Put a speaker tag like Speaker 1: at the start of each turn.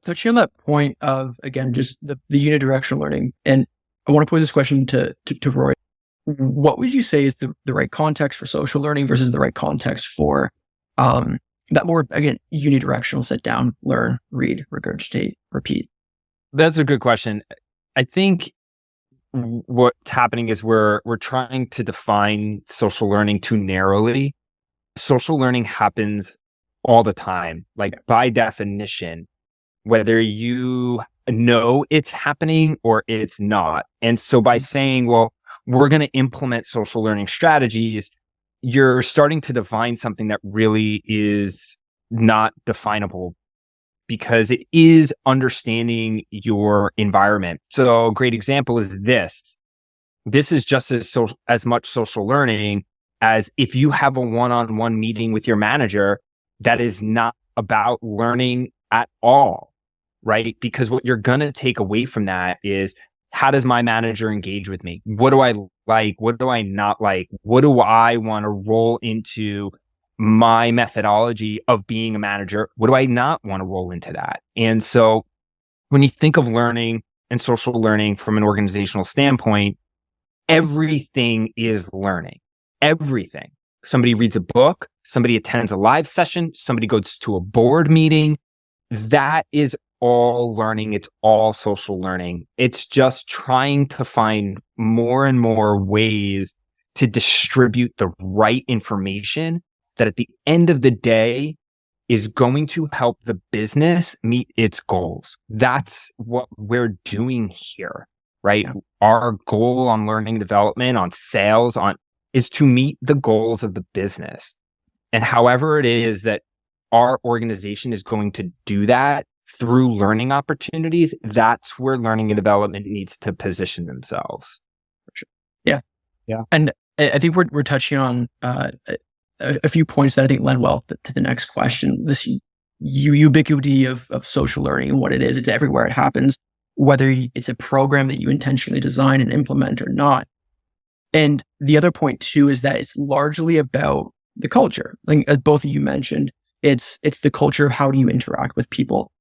Speaker 1: touching on that point of, again, just the unidirectional learning, and I want to pose this question to Roy. What would you say is the right context for social learning versus the right context for that more, again, unidirectional sit down, learn, read, regurgitate, repeat?
Speaker 2: That's a good question. I think what's happening is we're trying to define social learning too narrowly. Social learning happens all the time, like by definition, whether you know it's happening or it's not. And so by saying, well, we're going to implement social learning strategies, you're starting to define something that really is not definable, because it is understanding your environment. So a great example is this. This is just as much social learning as if you have a one-on-one meeting with your manager, that is not about learning at all, right? Because what you're going to take away from that is, how does my manager engage with me? What do I like? What do I not like? What do I want to roll into my methodology of being a manager? What do I not want to roll into that? And so when you think of learning and social learning from an organizational standpoint, everything is learning. Everything. Somebody reads a book, somebody attends a live session, somebody goes to a board meeting. That is all learning. It's all social learning. It's just trying to find more and more ways to distribute the right information that at the end of the day is going to help the business meet its goals. That's what we're doing here, right? Our goal on learning development, on sales, is to meet the goals of the business. And however it is that our organization is going to do that through learning opportunities, that's where learning and development needs to position themselves.
Speaker 1: Yeah. And I think we're touching on a few points that I think lend well to the next question. This ubiquity of social learning and what it is. It's everywhere. It happens, whether it's a program that you intentionally design and implement or not. And the other point too is that it's largely about the culture. Like, as both of you mentioned, it's the culture of how do you interact with people.